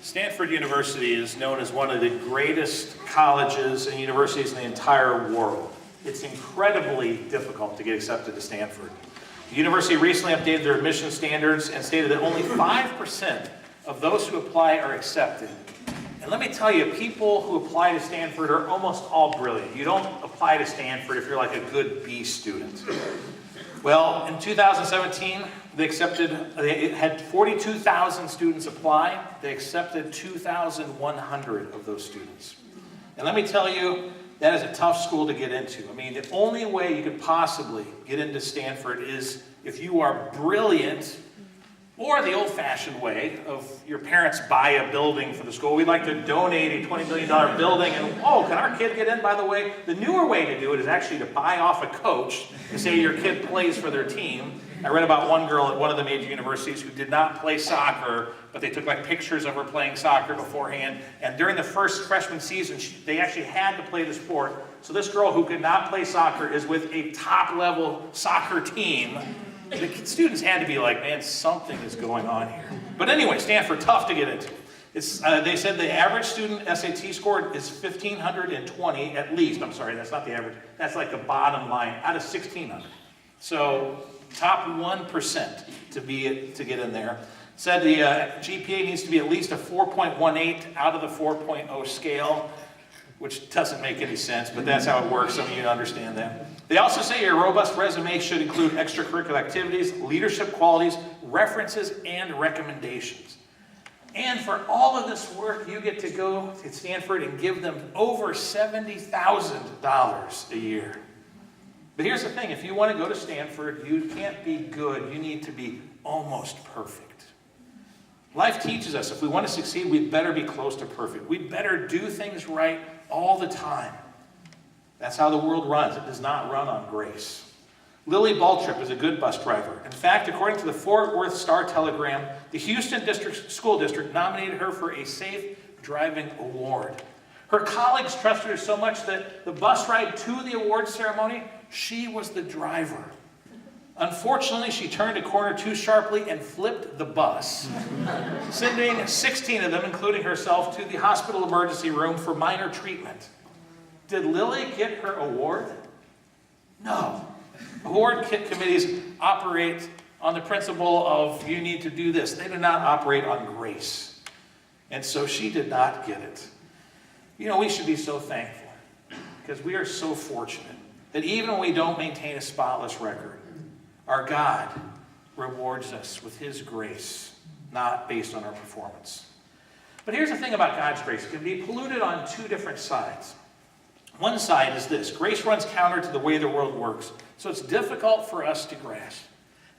Stanford University is known as one of the greatest colleges and universities in the entire world. It's incredibly difficult to get accepted to Stanford. The university recently updated their admission standards and stated that only 5% of those who apply are accepted. And let me tell you, people who apply to Stanford are almost all brilliant. You don't apply to Stanford if you're like a good B student. Well, in 2017, they had 42,000 students apply. They accepted 2,100 of those students. And let me tell you, that is a tough school to get into. I mean, the only way you could possibly get into Stanford is if you are brilliant, or the old-fashioned way of your parents buy a building for the school. We'd like to donate a $20 million building, and oh, can our kid get in, by the way? The newer way to do it is actually to buy off a coach to say your kid plays for their team. I read about one girl at one of the major universities who did not play soccer, but they took like pictures of her playing soccer beforehand, and during the first freshman season, they actually had to play the sport. So this girl who could not play soccer is with a top-level soccer team. The students had to be like, man, something is going on here. But anyway, Stanford, tough to get into. They said the average student SAT score is 1,520 at least. I'm sorry, that's not the average. That's like the bottom line out of 1,600. So top 1% to get in there. Said the GPA needs to be at least a 4.18 out of the 4.0 scale, which doesn't make any sense, but that's how it works. Some of you understand that. They also say your robust resume should include extracurricular activities, leadership qualities, references, and recommendations. And for all of this work, you get to go to Stanford and give them over $70,000 a year. But here's the thing, if you want to go to Stanford, you can't be good, you need to be almost perfect. Life teaches us if we want to succeed, we'd better be close to perfect. We'd better do things right all the time. That's how the world runs. It does not run on grace. Lily Baltrip is a good bus driver. In fact, according to the Fort Worth Star-Telegram, the Houston School District nominated her for a Safe Driving Award. Her colleagues trusted her so much that the bus ride to the award ceremony, she was the driver. Unfortunately, she turned a corner too sharply and flipped the bus, sending 16 of them, including herself, to the hospital emergency room for minor treatment. Did Lily get her award? No. Award committees operate on the principle of you need to do this. They do not operate on grace. And so she did not get it. You know, we should be so thankful because we are so fortunate that even when we don't maintain a spotless record, our God rewards us with His grace, not based on our performance. But here's the thing about God's grace. It can be polluted on two different sides. One side is this. Grace runs counter to the way the world works, so it's difficult for us to grasp.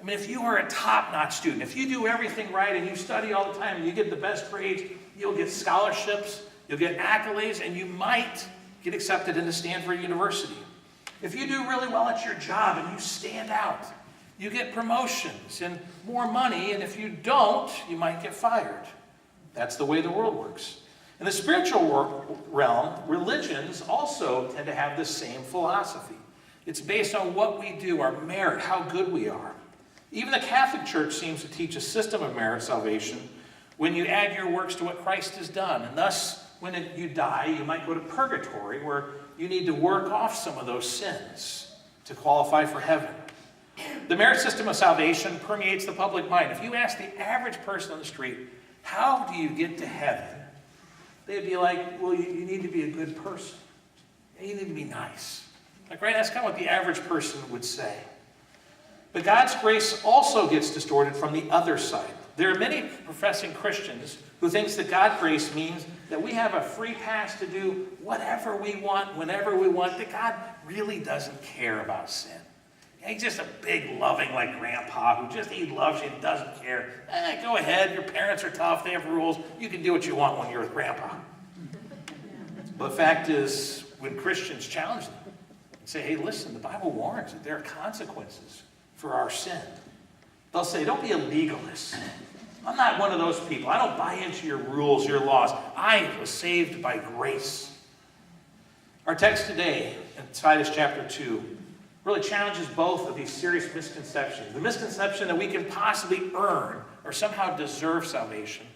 I mean, if you are a top-notch student, if you do everything right and you study all the time and you get the best grades, you'll get scholarships, you'll get accolades, and you might get accepted into Stanford University. If you do really well at your job and you stand out, you get promotions and more money, and if you don't, you might get fired. That's the way the world works. In the spiritual realm, religions also tend to have the same philosophy. It's based on what we do, our merit, how good we are. Even the Catholic Church seems to teach a system of merit salvation when you add your works to what Christ has done. And thus, when you die, you might go to purgatory, where you need to work off some of those sins to qualify for heaven. The merit system of salvation permeates the public mind. If you ask the average person on the street, how do you get to heaven? They'd be like, well, you need to be a good person. You need to be nice. Like, right? That's kind of what the average person would say. But God's grace also gets distorted from the other side. There are many professing Christians who think that God's grace means that we have a free pass to do whatever we want, whenever we want, that God really doesn't care about sin. He's just a big, loving, like grandpa who he loves you and doesn't care. Go ahead, your parents are tough, they have rules. You can do what you want when you're with grandpa. But the fact is, when Christians challenge them and say, hey, listen, the Bible warns that there are consequences for our sin. They'll say, don't be a legalist. I'm not one of those people. I don't buy into your rules, your laws. I was saved by grace. Our text today, in Titus chapter 2, really challenges both of these serious misconceptions. The misconception that we can possibly earn or somehow deserve salvation,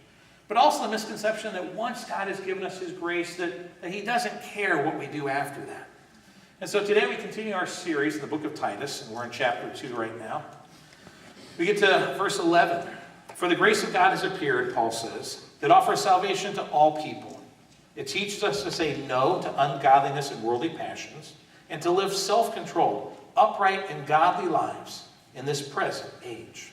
But also the misconception that once God has given us his grace, that he doesn't care what we do after that. And so today we continue our series in the book of Titus, and we're in chapter 2 right now. We get to verse 11. For the grace of God has appeared, Paul says, that offers salvation to all people. It teaches us to say no to ungodliness and worldly passions, and to live self-controlled, upright, and godly lives in this present age.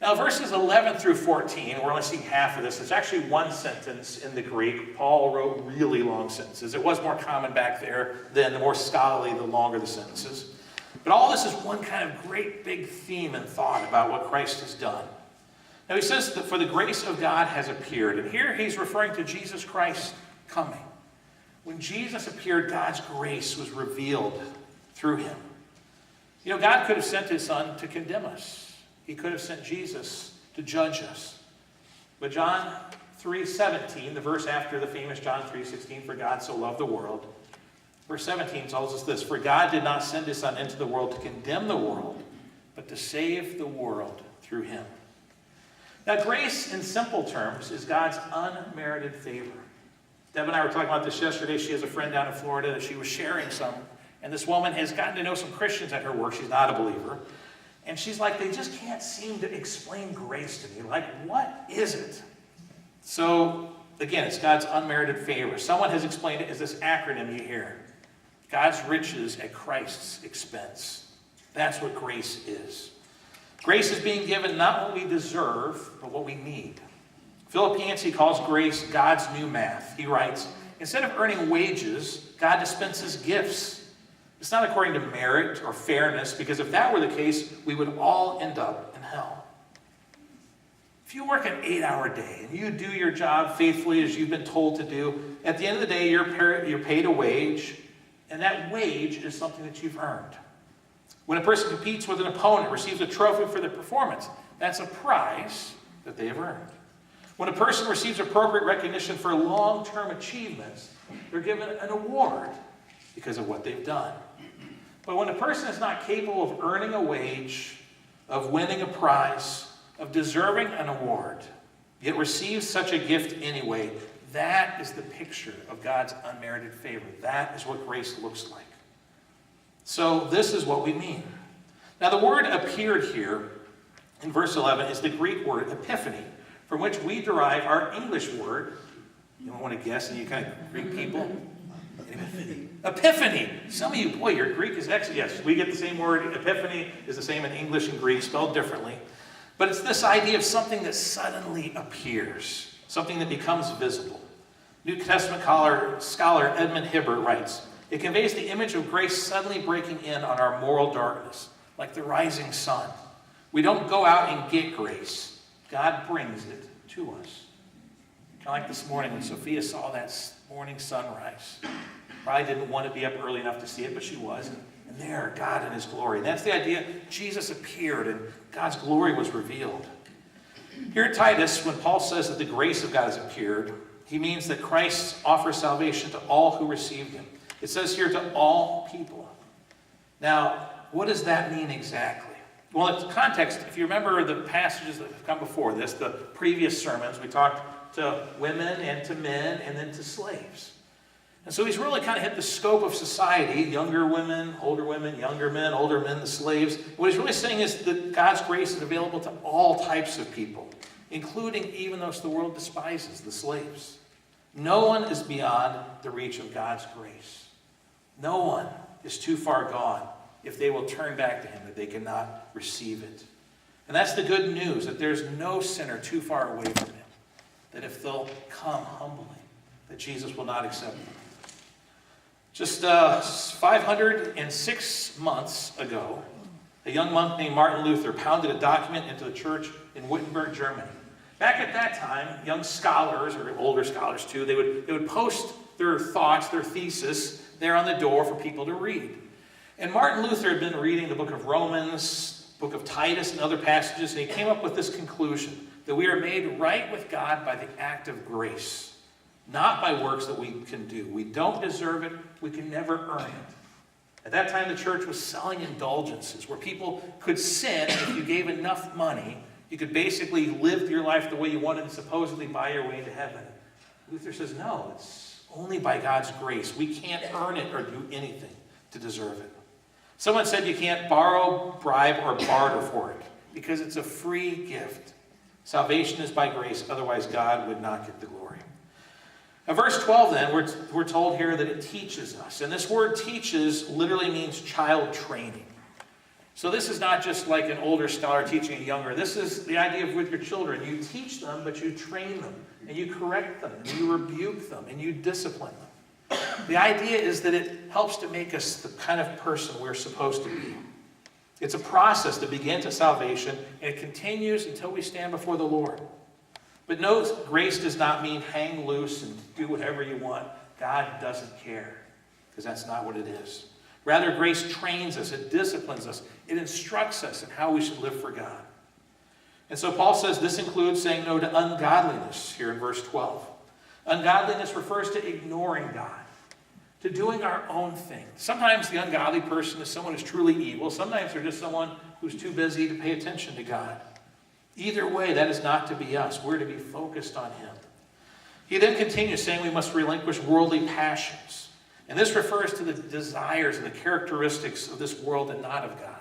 Now, verses 11 through 14, we're only seeing half of this. It's actually one sentence in the Greek. Paul wrote really long sentences. It was more common back there then. The more scholarly, the longer the sentences. But all this is one kind of great big theme and thought about what Christ has done. Now, he says that for the grace of God has appeared. And here he's referring to Jesus Christ coming. When Jesus appeared, God's grace was revealed through him. You know, God could have sent his son to condemn us. He could have sent Jesus to judge us. But John 3:17, the verse after the famous John 3:16, for God so loved the world, verse 17 tells us this, for God did not send his son into the world to condemn the world, but to save the world through him. Now, grace in simple terms is God's unmerited favor. Deb and I were talking about this yesterday. She has a friend down in Florida that she was sharing some, and this woman has gotten to know some Christians at her work. She's not a believer. And she's like, they just can't seem to explain grace to me. Like, what is it? So, again, it's God's unmerited favor. Someone has explained it as this acronym you hear. God's riches at Christ's expense. That's what grace is. Grace is being given not what we deserve, but what we need. Philip Yancey calls grace God's new math. He writes, instead of earning wages, God dispenses gifts. It's not according to merit or fairness, because if that were the case, we would all end up in hell. If you work an 8-hour day and you do your job faithfully as you've been told to do, at the end of the day, you're paid a wage, and that wage is something that you've earned. When a person competes with an opponent, receives a trophy for their performance, that's a prize that they have earned. When a person receives appropriate recognition for long-term achievements, they're given an award because of what they've done. But when a person is not capable of earning a wage, of winning a prize, of deserving an award, yet receives such a gift anyway, that is the picture of God's unmerited favor. That is what grace looks like. So this is what we mean. Now, the word appeared here in verse 11 is the Greek word epiphany, from which we derive our English word. You don't want to guess, and you kind of Greek people. Epiphany. Some of you, boy, your Greek is excellent. Yes, we get the same word. Epiphany is the same in English and Greek, spelled differently. But it's this idea of something that suddenly appears, something that becomes visible. New Testament scholar Edmund Hibbert writes, it conveys the image of grace suddenly breaking in on our moral darkness, like the rising sun. We don't go out and get grace. God brings it to us. Kind of like this morning when Sophia saw that morning sunrise. Probably didn't want to be up early enough to see it, but she was. And there, God in his glory. That's the idea. Jesus appeared and God's glory was revealed. Here at Titus, when Paul says that the grace of God has appeared, he means that Christ offers salvation to all who received him. It says here to all people. Now, what does that mean exactly? Well, in context, if you remember the passages that have come before this, the previous sermons, we talked to women and to men and then to slaves. And so he's really kind of hit the scope of society, younger women, younger men, older men, the slaves. What he's really saying is that God's grace is available to all types of people, including even those the world despises, the slaves. No one is beyond the reach of God's grace. No one is too far gone if they will turn back to him, that they cannot receive it. And that's the good news, that there's no sinner too far away from him, that if they'll come humbly, that Jesus will not accept them. Just 506 months ago, a young monk named Martin Luther pounded a document into the church in Wittenberg, Germany. Back at that time, young scholars, or older scholars too, they would post their thoughts, their thesis, there on the door for people to read. And Martin Luther had been reading the book of Romans, book of Titus, and other passages, and he came up with this conclusion, that we are made right with God by the act of grace, not by works that we can do. We don't deserve it. We can never earn it. At that time, the church was selling indulgences where people could sin, and if you gave enough money, You could basically live your life the way you wanted and supposedly buy your way to heaven. Luther says, no, it's only by God's grace. We can't earn it or do anything to deserve it. Someone said you can't borrow, bribe, or barter for it because it's a free gift. Salvation is by grace, otherwise God would not get the glory. Now, verse 12 then, we're told here that it teaches us. And this word teaches literally means child training. So this is not just like an older scholar teaching a younger. This is the idea of with your children. You teach them, but you train them, and you correct them, and you rebuke them, and you discipline them. The idea is that it helps to make us the kind of person we're supposed to be. It's a process that begins at salvation, and it continues until we stand before the Lord. But no, grace does not mean hang loose and do whatever you want. God doesn't care, because that's not what it is. Rather, grace trains us, it disciplines us, it instructs us in how we should live for God. And so Paul says this includes saying no to ungodliness here in verse 12. Ungodliness refers to ignoring God, to doing our own thing. Sometimes the ungodly person is someone who's truly evil. Sometimes they're just someone who's too busy to pay attention to God. Either way, that is not to be us. We're to be focused on Him. He then continues saying we must relinquish worldly passions. And this refers to the desires and the characteristics of this world and not of God.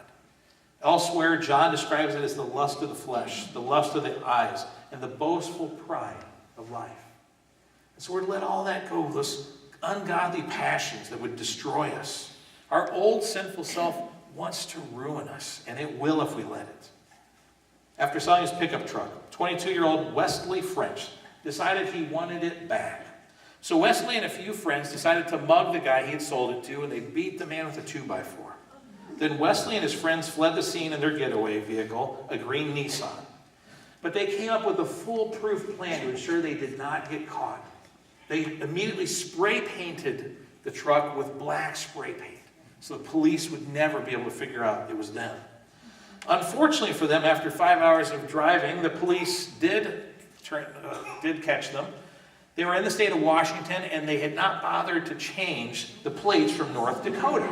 Elsewhere, John describes it as the lust of the flesh, the lust of the eyes, and the boastful pride of life. And so we're to let all that go, those ungodly passions that would destroy us. Our old sinful self wants to ruin us, and it will if we let it. After selling his pickup truck, 22-year-old Wesley French decided he wanted it back. So Wesley and a few friends decided to mug the guy he had sold it to, and they beat the man with a 2x4. Then Wesley and his friends fled the scene in their getaway vehicle, a green Nissan. But they came up with a foolproof plan to ensure they did not get caught. They immediately spray painted the truck with black spray paint, so the police would never be able to figure out it was them. Unfortunately for them, after 5 hours of driving, the police did catch them. They were in the state of Washington, and they had not bothered to change the plates from North Dakota.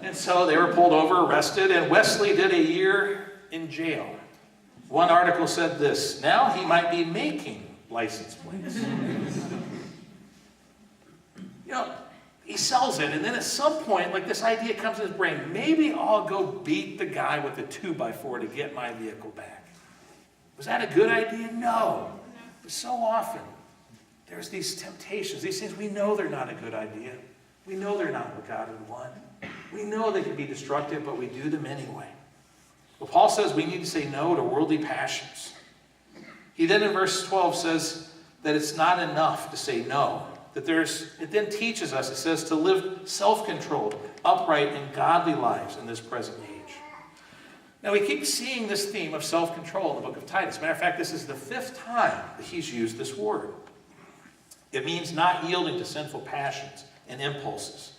And so they were pulled over, arrested, and Wesley did a year in jail. One article said this: now he might be making license plates. He sells it, and then at some point, like this idea comes in his brain, maybe I'll go beat the guy with the 2x4 to get my vehicle back. Was that a good idea? No. But so often, there's these temptations, these things we know they're not a good idea. We know they're not what God would want. We know they can be destructive, but we do them anyway. Well, Paul says we need to say no to worldly passions. He then in verse 12 says that it's not enough to say no. It then teaches us, it says, to live self-controlled, upright, and godly lives in this present age. Now, we keep seeing this theme of self-control in the book of Titus. Matter of fact, this is the 5th time that he's used this word. It means not yielding to sinful passions and impulses.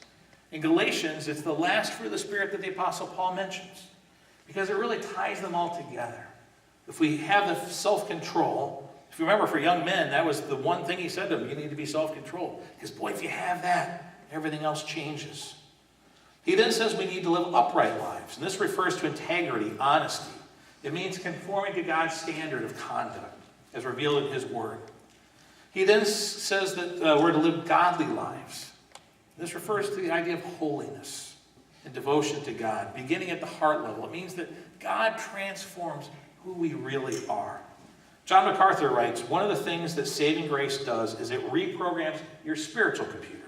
In Galatians, it's the last fruit of the Spirit that the Apostle Paul mentions, because it really ties them all together. If we have the self-control, if you remember for young men, that was the one thing he said to them: you need to be self-controlled. Because boy, if you have that, everything else changes. He then says we need to live upright lives. And this refers to integrity, honesty. It means conforming to God's standard of conduct, as revealed in His Word. He then says that we're to live godly lives. This refers to the idea of holiness and devotion to God, beginning at the heart level. It means that God transforms who we really are. John MacArthur writes, one of the things that saving grace does is it reprograms your spiritual computer.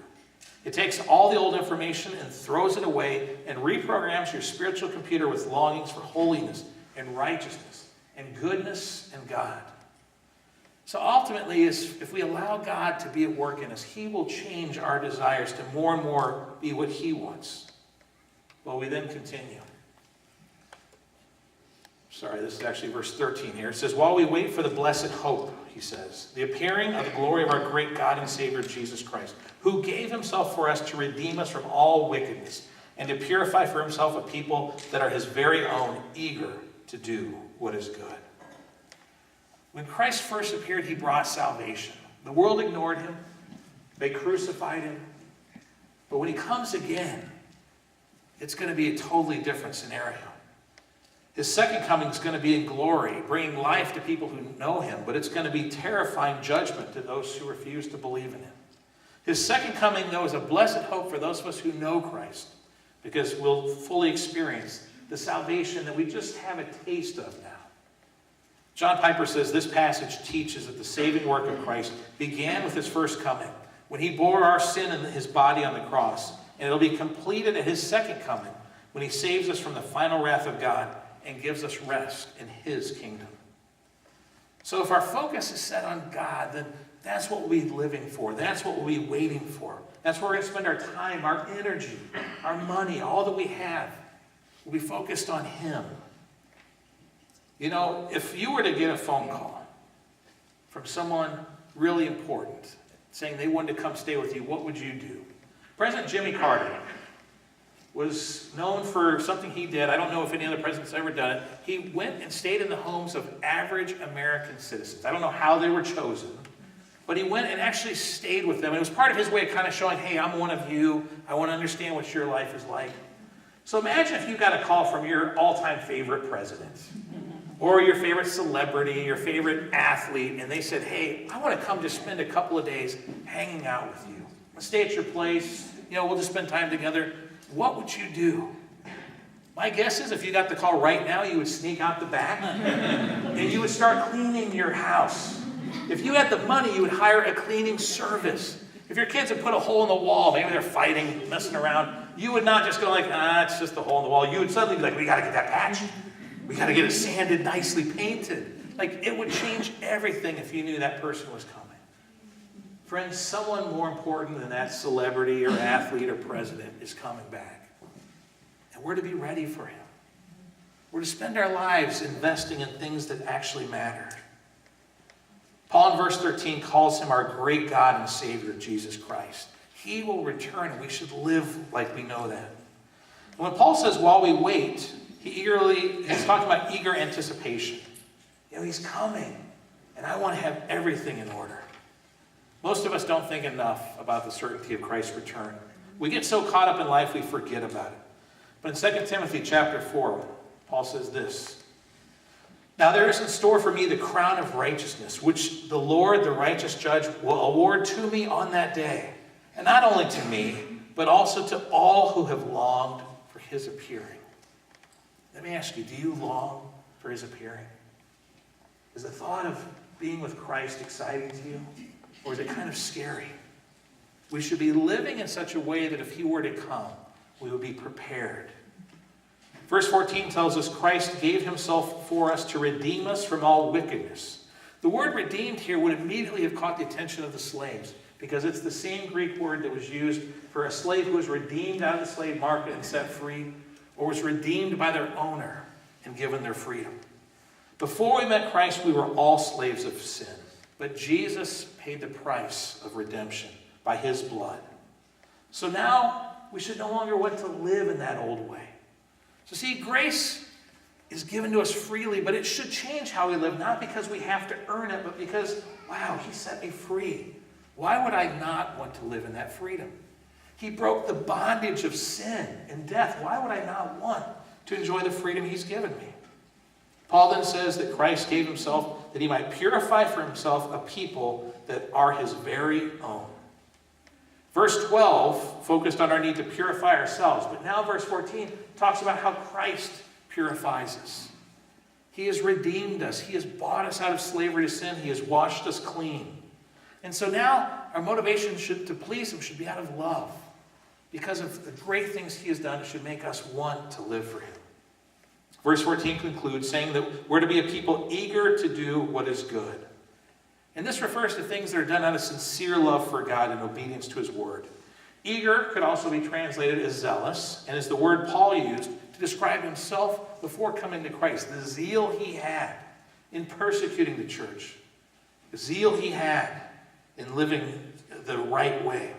It takes all the old information and throws it away and reprograms your spiritual computer with longings for holiness and righteousness and goodness and God. So ultimately, if we allow God to be at work in us, He will change our desires to more and more be what He wants. Well, we then continue. Sorry, this is actually verse 13 here. It says, while we wait for the blessed hope, he says, the appearing of the glory of our great God and Savior, Jesus Christ, who gave Himself for us to redeem us from all wickedness and to purify for Himself a people that are His very own, eager to do what is good. When Christ first appeared, He brought salvation. The world ignored Him. They crucified Him. But when He comes again, it's going to be a totally different scenario. His second coming is going to be in glory, bringing life to people who know him, but it's going to be terrifying judgment to those who refuse to believe in him. His second coming, though, is a blessed hope for those of us who know Christ, because we'll fully experience the salvation that we just have a taste of now. John Piper says this passage teaches that the saving work of Christ began with his first coming, when he bore our sin in his body on the cross, and it'll be completed at his second coming, when he saves us from the final wrath of God and gives us rest in his kingdom. So if our focus is set on God, then that's what we'll be living for. That's what we'll be waiting for. That's where we're going to spend our time, our energy, our money, all that we have. We'll be focused on him. You know, if you were to get a phone call from someone really important saying they wanted to come stay with you, what would you do? President Jimmy Carter was known for something he did. I don't know if any other president's ever done it. He went and stayed in the homes of average American citizens. I don't know how they were chosen, but he went and actually stayed with them. It was part of his way of kind of showing, hey, I'm one of you. I want to understand what your life is like. So imagine if you got a call from your all-time favorite president or your favorite celebrity, your favorite athlete, and they said, hey, I want to come just spend a couple of days hanging out with you. Let's stay at your place. You know, we'll just spend time together. What would you do? My guess is if you got the call right now, you would sneak out the back and you would start cleaning your house. If you had the money, you would hire a cleaning service. If your kids had put a hole in the wall, maybe they're fighting, messing around, you would not just go like, it's just a hole in the wall. You would suddenly be like, we got to get that patch. We got to get it sanded, nicely painted. Like, it would change everything if you knew that person was coming. Friends, someone more important than that celebrity or athlete or president is coming back. And we're to be ready for him. We're to spend our lives investing in things that actually matter. Paul in verse 13 calls him our great God and Savior, Jesus Christ. He will return and we should live like we know that. And when Paul says while we wait, he's talking about eager anticipation. You know, he's coming and I want to have everything in order. Most of us don't think enough about the certainty of Christ's return. We get so caught up in life we forget about it. But in 2 Timothy chapter 4, Paul says this, now there is in store for me the crown of righteousness, which the Lord, the righteous judge, will award to me on that day. And not only to me, but also to all who have longed for his appearing. Let me ask you, do you long for his appearing? Is the thought of being with Christ exciting to you? Or is it kind of scary? We should be living in such a way that if he were to come, we would be prepared. Verse 14 tells us Christ gave himself for us to redeem us from all wickedness. The word redeemed here would immediately have caught the attention of the slaves because it's the same Greek word that was used for a slave who was redeemed out of the slave market and set free, or was redeemed by their owner and given their freedom. Before we met Christ, we were all slaves of sin. But Jesus paid the price of redemption by his blood. So now we should no longer want to live in that old way. So see, grace is given to us freely, but it should change how we live, not because we have to earn it, but because, wow, he set me free. Why would I not want to live in that freedom? He broke the bondage of sin and death. Why would I not want to enjoy the freedom he's given me? Paul then says that Christ gave himself that he might purify for himself a people that are his very own. Verse 12 focused on our need to purify ourselves, but now verse 14 talks about how Christ purifies us. He has redeemed us. He has bought us out of slavery to sin. He has washed us clean. And so now our motivation to please him should be out of love. Because of the great things he has done, it should make us want to live for him. Verse 14 concludes saying that we're to be a people eager to do what is good. And this refers to things that are done out of sincere love for God and obedience to his word. Eager could also be translated as zealous, and is the word Paul used to describe himself before coming to Christ. The zeal he had in persecuting the church. The zeal he had in living the right way.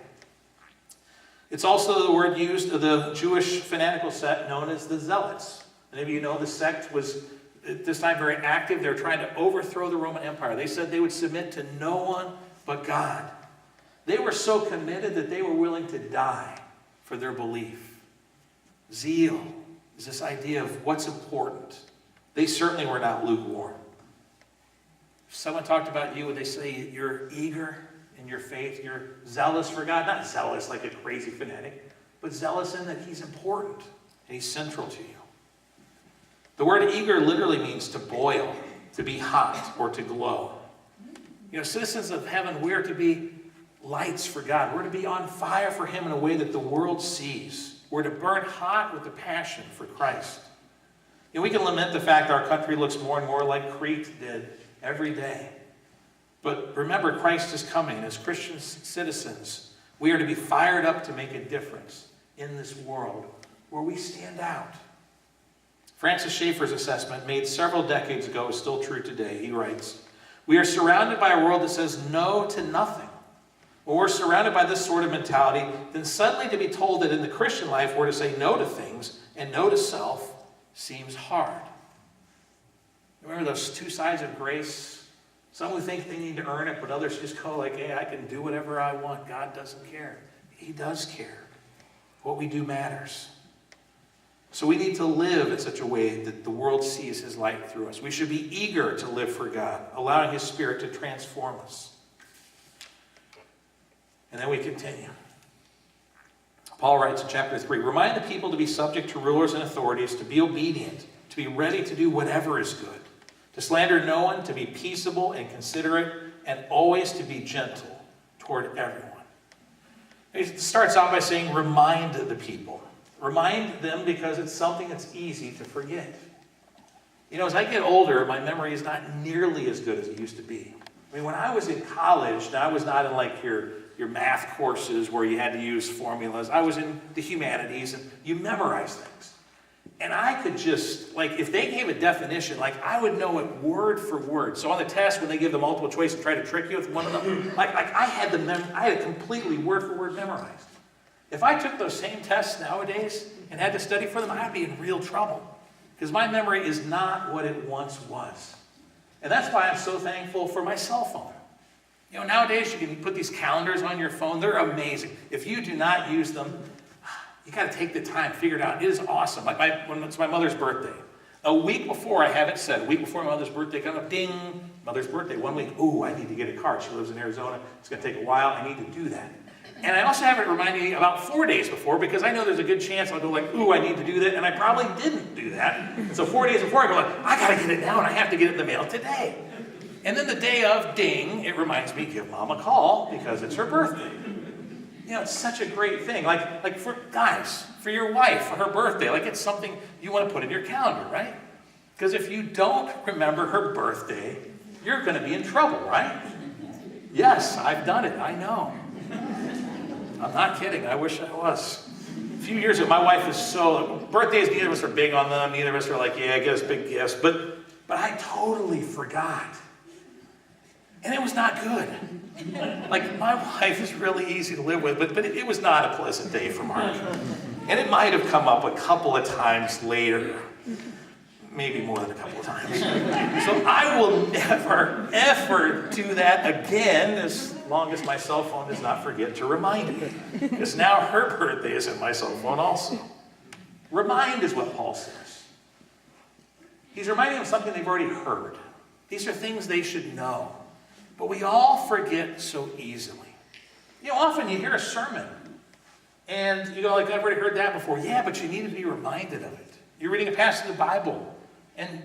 It's also the word used of the Jewish fanatical sect known as the Zealots. Maybe you know the sect was at this time very active. They were trying to overthrow the Roman Empire. They said they would submit to no one but God. They were so committed that they were willing to die for their belief. Zeal is this idea of what's important. They certainly were not lukewarm. If someone talked about you, would they say you're eager in your faith? You're zealous for God? Not zealous like a crazy fanatic, but zealous in that he's important and he's central to you. The word eager literally means to boil, to be hot, or to glow. You know, citizens of heaven, we're to be lights for God. We're to be on fire for him in a way that the world sees. We're to burn hot with a passion for Christ. You know, we can lament the fact our country looks more and more like Crete did every day. But remember, Christ is coming. As Christian citizens, we are to be fired up to make a difference in this world where we stand out. Francis Schaeffer's assessment, made several decades ago, is still true today. He writes, "We are surrounded by a world that says no to nothing. When we're surrounded by this sort of mentality, then suddenly to be told that in the Christian life we're to say no to things and no to self seems hard." Remember those two sides of grace? Some who think they need to earn it, but others just go like, hey, I can do whatever I want. God doesn't care. He does care. What we do matters. So we need to live in such a way that the world sees his light through us. We should be eager to live for God, allowing his Spirit to transform us. And then we continue. Paul writes in chapter 3, "Remind the people to be subject to rulers and authorities, to be obedient, to be ready to do whatever is good, to slander no one, to be peaceable and considerate, and always to be gentle toward everyone." It starts out by saying, remind the people. Remind them because it's something that's easy to forget. You know, as I get older, my memory is not nearly as good as it used to be. I mean, when I was in college, now I was not in like your math courses where you had to use formulas. I was in the humanities, and you memorize things. And I could just, like, if they gave a definition, like, I would know it word for word. So on the test, when they give the multiple choice and try to trick you with one of them, like I had it completely word for word memorized. If I took those same tests nowadays and had to study for them, I'd be in real trouble. Because my memory is not what it once was. And that's why I'm so thankful for my cell phone. You know, nowadays you can put these calendars on your phone. They're amazing. If you do not use them, you got to take the time, figure it out. It is awesome. Like when it's my mother's birthday. A week before I have it set, a week before my mother's birthday, come up, ding, mother's birthday, 1 week. Ooh, I need to get a card. She lives in Arizona. It's going to take a while. I need to do that. And I also have it remind me about 4 days before, because I know there's a good chance I'll go like, ooh, I need to do that. And I probably didn't do that. And so 4 days before, I go like, I got to get it now, and I have to get it in the mail today. And then the day of, ding, it reminds me, give mom a call because it's her birthday. You know, it's such a great thing. Like for guys, for your wife, for her birthday, like it's something you want to put in your calendar, right? Because if you don't remember her birthday, you're going to be in trouble, right? Yes, I've done it. I know. I'm not kidding. I wish I was. A few years ago, my wife is birthdays, neither of us are big on them. Neither of us are like, yeah, get us big gifts. But I totally forgot. And it was not good. Like, my wife is really easy to live with, but it was not a pleasant day for Mark. And it might have come up a couple of times later. Maybe more than a couple of times. So I will never, ever do that again as long as my cell phone does not forget to remind me. Because now her birthday is in my cell phone also. Remind is what Paul says. He's reminding them of something they've already heard. These are things they should know. But we all forget so easily. You know, often you hear a sermon and you go like, I've already heard that before. Yeah, but you need to be reminded of it. You're reading a passage of the Bible,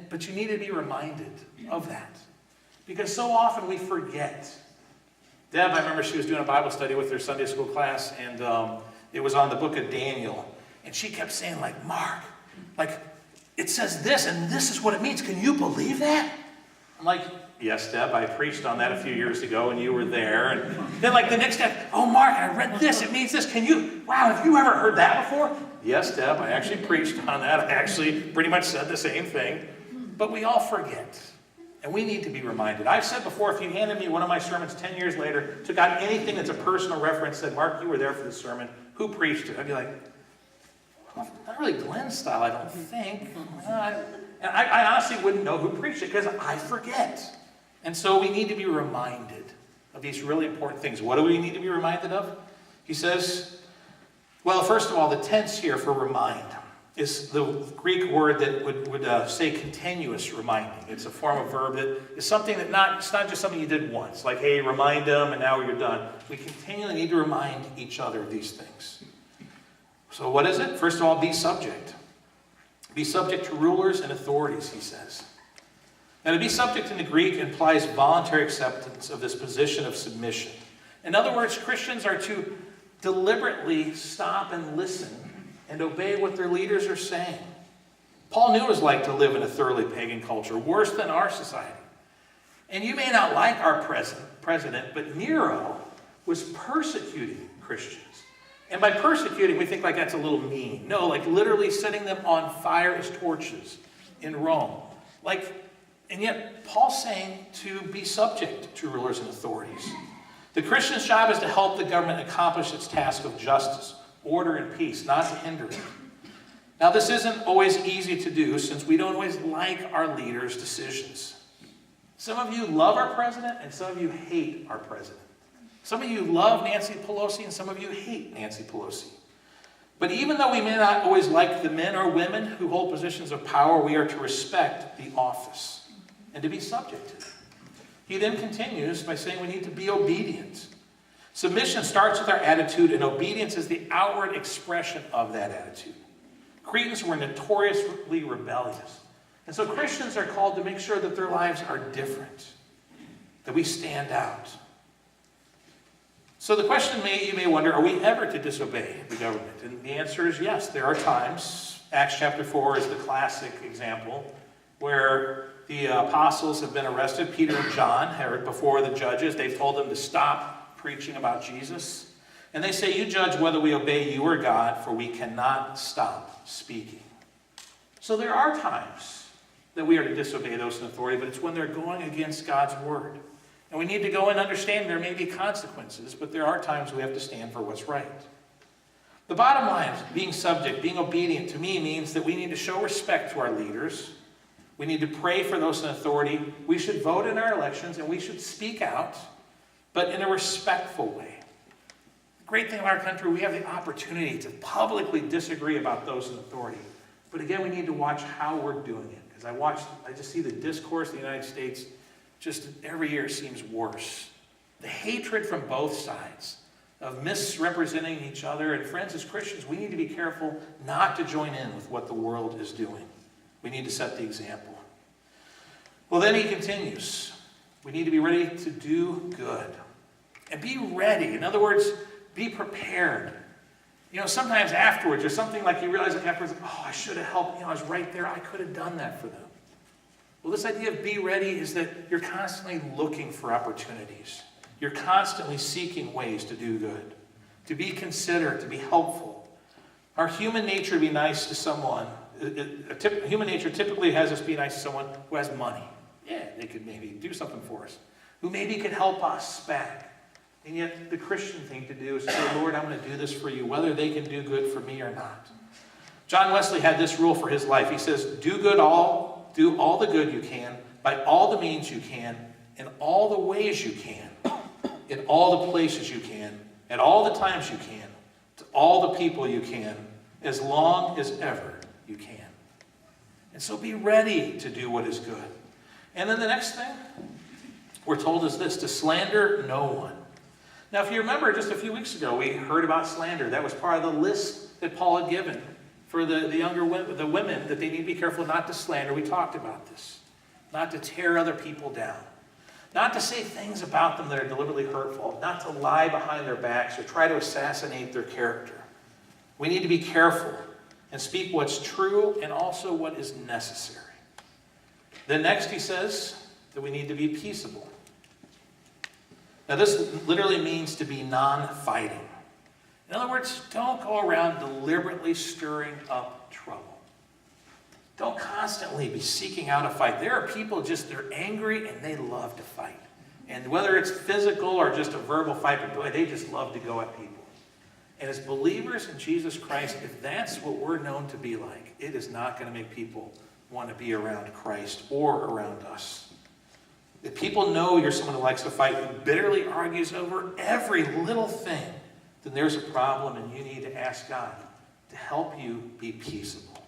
but you need to be reminded of that. Because so often we forget. Deb, I remember she was doing a Bible study with her Sunday school class, and it was on the book of Daniel. And she kept saying, like, Mark, like, it says this, and this is what it means. Can you believe that? I'm like, yes, Deb, I preached on that a few years ago, and you were there. And then, like, the next day, oh, Mark, I read this. It means this. Wow, have you ever heard that before? Yes, Deb, I actually preached on that. I actually pretty much said the same thing. But we all forget. And we need to be reminded. I've said before, if you handed me one of my sermons 10 years later, took out anything that's a personal reference, said, Mark, you were there for the sermon. Who preached it? I'd be like, well, not really Glenn's style, I don't think. And I honestly wouldn't know who preached it because I forget. And so we need to be reminded of these really important things. What do we need to be reminded of? He says, well, first of all, the tense here for remind. is the Greek word that would say continuous reminding. It's a form of verb that is something that it's not just something you did once, like, hey, remind them and now you're done. We continually need to remind each other of these things. So what is it? First of all, be subject. Be subject to rulers and authorities, he says. Now, to be subject in the Greek implies voluntary acceptance of this position of submission. In other words, Christians are to deliberately stop and listen and obey what their leaders are saying. Paul knew what it was like to live in a thoroughly pagan culture, worse than our society. And you may not like our president, but Nero was persecuting Christians. And by persecuting, we think like that's a little mean. No, like literally setting them on fire as torches in Rome. And yet Paul's saying to be subject to rulers and authorities. The Christian's job is to help the government accomplish its task of justice, order, and peace, not to hinder it. Now, this isn't always easy to do since we don't always like our leaders' decisions. Some of you love our president and some of you hate our president. Some of you love Nancy Pelosi and some of you hate Nancy Pelosi. But even though we may not always like the men or women who hold positions of power, we are to respect the office and to be subject to it. He then continues by saying we need to be obedient. Submission starts with our attitude, and obedience is the outward expression of that attitude. Cretans were notoriously rebellious. And so Christians are called to make sure that their lives are different, that we stand out. So the question you may wonder, are we ever to disobey the government? And the answer is yes. There are times. Acts chapter 4 is the classic example where the apostles have been arrested. Peter and John are before the judges. They've told them to stop preaching about Jesus. And they say, you judge whether we obey you or God, for we cannot stop speaking. So there are times that we are to disobey those in authority, but it's when they're going against God's word. And we need to go and understand there may be consequences, but there are times we have to stand for what's right. The bottom line is being subject, being obedient to me means that we need to show respect to our leaders. We need to pray for those in authority. We should vote in our elections and we should speak out, but in a respectful way. The great thing about our country, we have the opportunity to publicly disagree about those in authority. But again, we need to watch how we're doing it. Because I just see the discourse in the United States just every year seems worse. The hatred from both sides of misrepresenting each other. And friends, as Christians, we need to be careful not to join in with what the world is doing. We need to set the example. Well, then he continues. We need to be ready to do good. And be ready. In other words, be prepared. Sometimes afterwards, there's something like you realize afterwards, oh, I should have helped. I was right there. I could have done that for them. Well, this idea of be ready is that you're constantly looking for opportunities. You're constantly seeking ways to do good, to be considerate, to be helpful. Our human nature to be nice to someone, human nature typically has us be nice to someone who has money. Yeah, they could maybe do something for us, who maybe could help us back. And yet the Christian thing to do is say, Lord, I'm going to do this for you, whether they can do good for me or not. John Wesley had this rule for his life. He says, do all the good you can, by all the means you can, in all the ways you can, in all the places you can, at all the times you can, to all the people you can, as long as ever you can. And so be ready to do what is good. And then the next thing we're told is this, to slander no one. Now, if you remember, just a few weeks ago, we heard about slander. That was part of the list that Paul had given for the younger women, the women, that they need to be careful not to slander. We talked about this. Not to tear other people down. Not to say things about them that are deliberately hurtful. Not to lie behind their backs or try to assassinate their character. We need to be careful and speak what's true and also what is necessary. Then next he says that we need to be peaceable. Now this literally means to be non-fighting. In other words, don't go around deliberately stirring up trouble. Don't constantly be seeking out a fight. There are people they're angry and they love to fight. And whether it's physical or just a verbal fight, but boy, they just love to go at people. And as believers in Jesus Christ, if that's what we're known to be like, it is not going to make people want to be around Christ or around us. If people know you're someone who likes to fight, who bitterly argues over every little thing, then there's a problem and you need to ask God to help you be peaceable.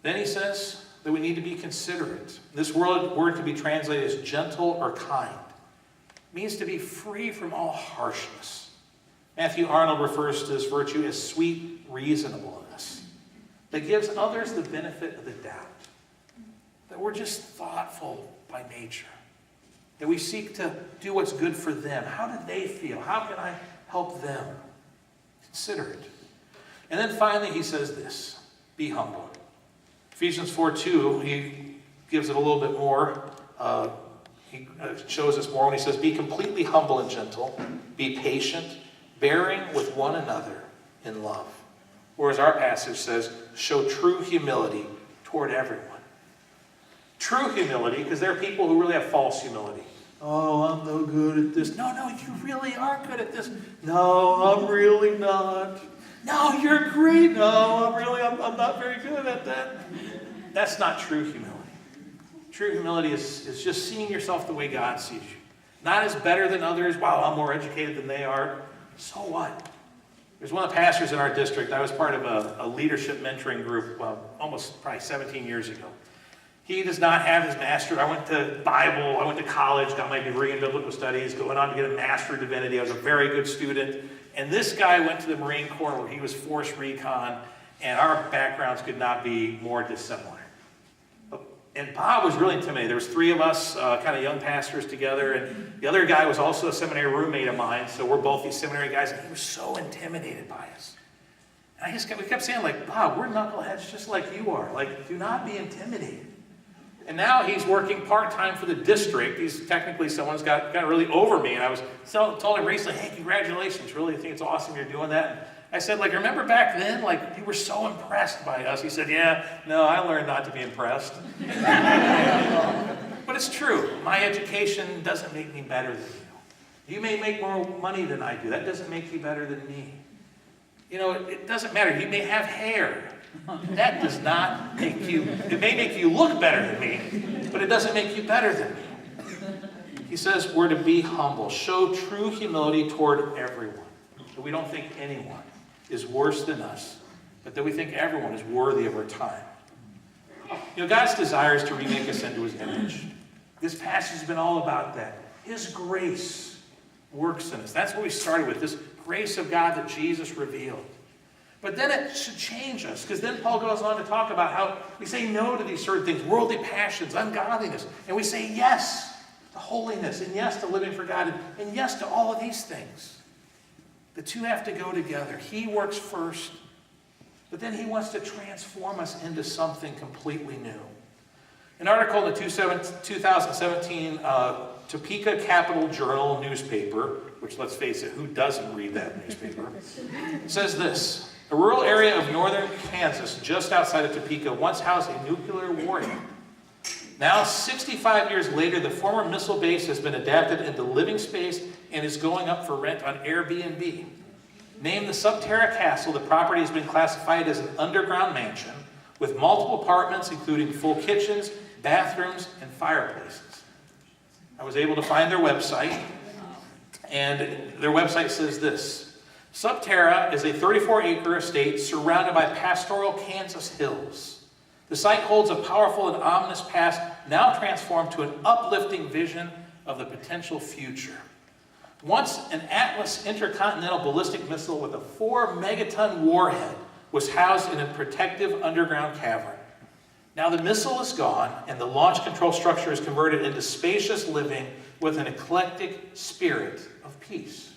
Then he says that we need to be considerate. This word can be translated as gentle or kind. It means to be free from all harshness. Matthew Arnold refers to this virtue as sweet reasonableness that gives others the benefit of the doubt. That we're just thoughtful by nature. That we seek to do what's good for them. How do they feel? How can I help them? Consider it. And then finally he says this, be humble. Ephesians 4:2, he gives it a little bit more. He shows us more when he says, be completely humble and gentle. Be patient, bearing with one another in love. Whereas our passage says, show true humility toward everyone. True humility, because there are people who really have false humility. Oh, I'm no good at this. No, you really are good at this. No, I'm really not. No, you're great. No, I'm not very good at that. That's not true humility. True humility is just seeing yourself the way God sees you. Not as better than others. Wow, I'm more educated than they are. So what? There's one of the pastors in our district. I was part of a leadership mentoring group almost probably 17 years ago. He does not have his master. I went to Bible. I went to college, got my degree in biblical studies, going on to get a master of divinity. I was a very good student. And this guy went to the Marine Corps where he was force recon, and our backgrounds could not be more dissimilar. And Bob was really intimidated. There was three of us, kind of young pastors together, and the other guy was also a seminary roommate of mine, so we're both these seminary guys, and he was so intimidated by us. And we kept saying, like, Bob, we're knuckleheads just like you are. Like, do not be intimidated. And now he's working part-time for the district. He's technically someone's got really over me. And I was told him recently, hey, congratulations. Really, I think it's awesome you're doing that. And I said, like, remember back then? Like, you were so impressed by us. He said, yeah, no, I learned not to be impressed. But it's true. My education doesn't make me better than you. You may make more money than I do. That doesn't make you better than me. You know, it doesn't matter. You may have hair. That does not make you, it may make you look better than me, but it doesn't make you better than me. He says we're to be humble, show true humility toward everyone. That we don't think anyone is worse than us, but that we think everyone is worthy of our time. You know, God's desire is to remake us into his image. This passage has been all about that. His grace works in us. That's what we started with, this grace of God that Jesus revealed. But then it should change us, because then Paul goes on to talk about how we say no to these certain things, worldly passions, ungodliness, and we say yes to holiness, and yes to living for God, and yes to all of these things. The two have to go together. He works first, but then he wants to transform us into something completely new. An article in the 2017 Topeka Capital Journal newspaper, which, let's face it, who doesn't read that newspaper, says this. A rural area of northern Kansas, just outside of Topeka, once housed a nuclear warhead. Now, 65 years later, the former missile base has been adapted into living space and is going up for rent on Airbnb. Named the Subterra Castle, the property has been classified as an underground mansion with multiple apartments, including full kitchens, bathrooms, and fireplaces. I was able to find their website, and their website says this. Subterra is a 34-acre estate surrounded by pastoral Kansas hills. The site holds a powerful and ominous past, now transformed to an uplifting vision of the potential future. Once an Atlas intercontinental ballistic missile with a 4-megaton warhead was housed in a protective underground cavern. Now the missile is gone, and the launch control structure is converted into spacious living with an eclectic spirit of peace.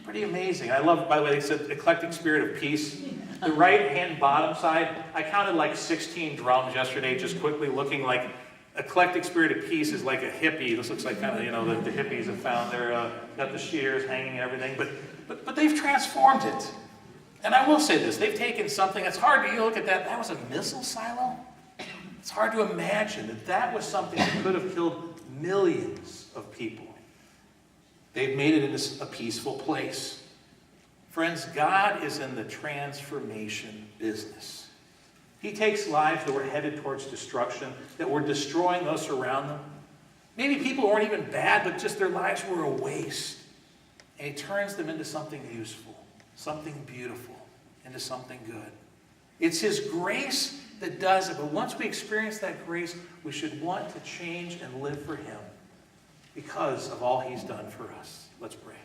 Pretty amazing. I love, by the way, they said eclectic spirit of peace. The right-hand bottom side, I counted like 16 drums yesterday, just quickly looking like eclectic spirit of peace is like a hippie. This looks like kind of, you know, the hippies have found their, got the shears hanging and everything. But they've transformed it. And I will say this, they've taken something that's hard to, you look at that was a missile silo? It's hard to imagine that was something that could have killed millions of people. They've made it into a peaceful place. Friends, God is in the transformation business. He takes lives that were headed towards destruction, that were destroying those around them. Maybe people weren't even bad, but just their lives were a waste. And he turns them into something useful, something beautiful, into something good. It's His grace that does it. But once we experience that grace, we should want to change and live for Him because of all He's done for us. Let's pray.